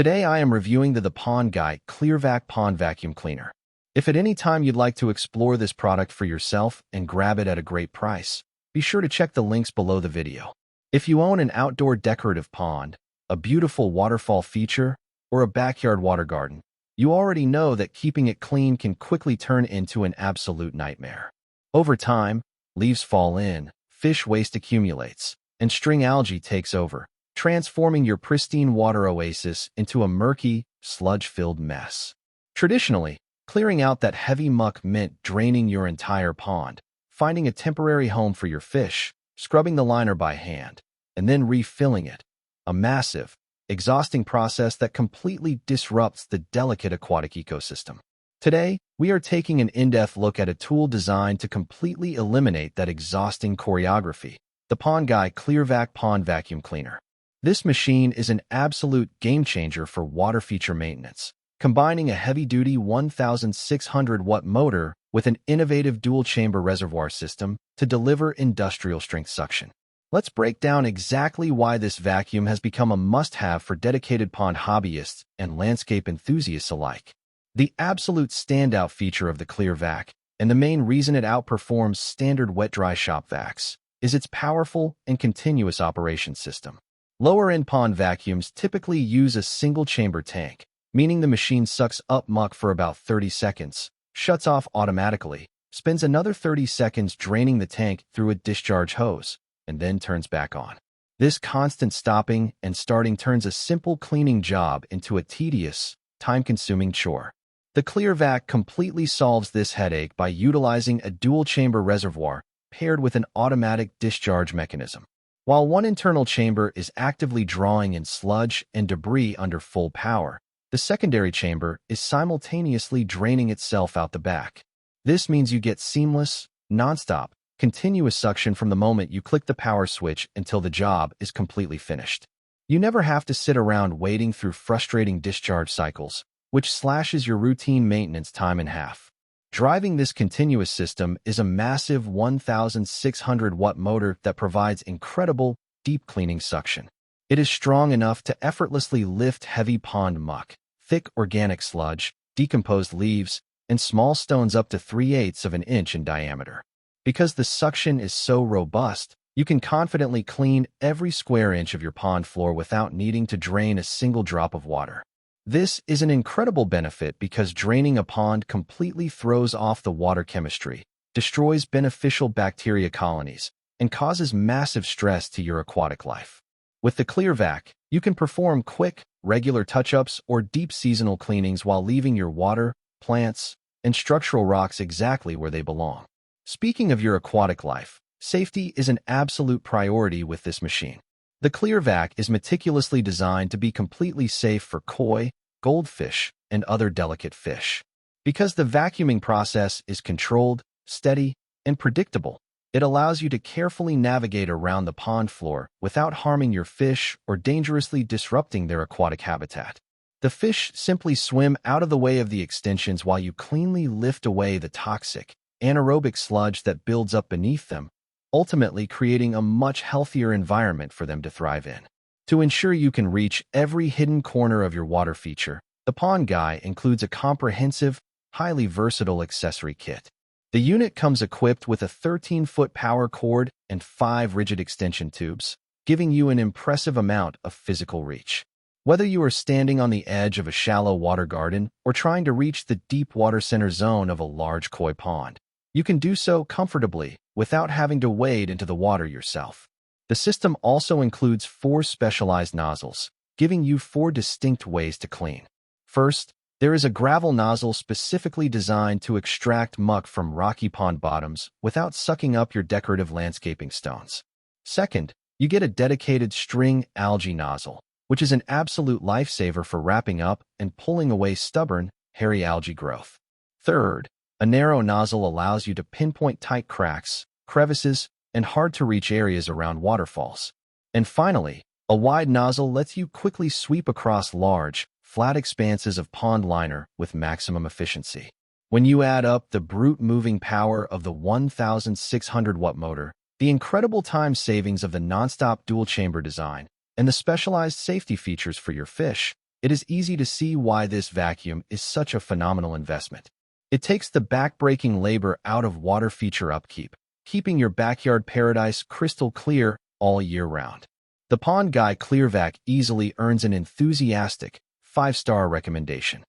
Today I am reviewing the Pond Guy ClearVac Pond Vacuum Cleaner. If at any time you'd like to explore this product for yourself and grab it at a great price, be sure to check the links below the video. If you own an outdoor decorative pond, a beautiful waterfall feature, or a backyard water garden, you already know that keeping it clean can quickly turn into an absolute nightmare. Over time, leaves fall in, fish waste accumulates, and string algae takes over, transforming your pristine water oasis into a murky, sludge-filled mess. Traditionally, clearing out that heavy muck meant draining your entire pond, finding a temporary home for your fish, scrubbing the liner by hand, and then refilling it. A massive, exhausting process that completely disrupts the delicate aquatic ecosystem. Today, we are taking an in-depth look at a tool designed to completely eliminate that exhausting choreography, the Pond Guy ClearVac Pond Vacuum Cleaner. This machine is an absolute game-changer for water feature maintenance, combining a heavy-duty 1,600-watt motor with an innovative dual-chamber reservoir system to deliver industrial-strength suction. Let's break down exactly why this vacuum has become a must-have for dedicated pond hobbyists and landscape enthusiasts alike. The absolute standout feature of the ClearVac, and the main reason it outperforms standard wet-dry shop vacs, is its powerful and continuous operation system. Lower-end pond vacuums typically use a single-chamber tank, meaning the machine sucks up muck for about 30 seconds, shuts off automatically, spends another 30 seconds draining the tank through a discharge hose, and then turns back on. This constant stopping and starting turns a simple cleaning job into a tedious, time-consuming chore. The ClearVac completely solves this headache by utilizing a dual-chamber reservoir paired with an automatic discharge mechanism. While one internal chamber is actively drawing in sludge and debris under full power, the secondary chamber is simultaneously draining itself out the back. This means you get seamless, non-stop, continuous suction from the moment you click the power switch until the job is completely finished. You never have to sit around waiting through frustrating discharge cycles, which slashes your routine maintenance time in half. Driving this continuous system is a massive 1,600-watt motor that provides incredible, deep cleaning suction. It is strong enough to effortlessly lift heavy pond muck, thick organic sludge, decomposed leaves, and small stones up to 3/8 of an inch in diameter. Because the suction is so robust, you can confidently clean every square inch of your pond floor without needing to drain a single drop of water. This is an incredible benefit because draining a pond completely throws off the water chemistry, destroys beneficial bacteria colonies, and causes massive stress to your aquatic life. With the ClearVac, you can perform quick, regular touch-ups or deep seasonal cleanings while leaving your water, plants, and structural rocks exactly where they belong. Speaking of your aquatic life, safety is an absolute priority with this machine. The ClearVac is meticulously designed to be completely safe for koi, goldfish, and other delicate fish. Because the vacuuming process is controlled, steady, and predictable, it allows you to carefully navigate around the pond floor without harming your fish or dangerously disrupting their aquatic habitat. The fish simply swim out of the way of the extensions while you cleanly lift away the toxic, anaerobic sludge that builds up beneath them, ultimately creating a much healthier environment for them to thrive in. To ensure you can reach every hidden corner of your water feature, the Pond Guy includes a comprehensive, highly versatile accessory kit. The unit comes equipped with a 13-foot power cord and 5 rigid extension tubes, giving you an impressive amount of physical reach. Whether you are standing on the edge of a shallow water garden or trying to reach the deep water center zone of a large koi pond, you can do so comfortably without having to wade into the water yourself. The system also includes 4 specialized nozzles, giving you 4 distinct ways to clean. First, there is a gravel nozzle specifically designed to extract muck from rocky pond bottoms without sucking up your decorative landscaping stones. Second, you get a dedicated string algae nozzle, which is an absolute lifesaver for wrapping up and pulling away stubborn, hairy algae growth. Third, a narrow nozzle allows you to pinpoint tight cracks, crevices, and hard-to-reach areas around waterfalls. And finally, a wide nozzle lets you quickly sweep across large, flat expanses of pond liner with maximum efficiency. When you add up the brute moving power of the 1,600-watt motor, the incredible time savings of the non-stop dual-chamber design, and the specialized safety features for your fish, It is easy to see why this vacuum is such a phenomenal investment. It takes the back-breaking labor out of water feature upkeep, keeping your backyard paradise crystal clear all year round. The Pond Guy ClearVac easily earns an enthusiastic 5-star recommendation.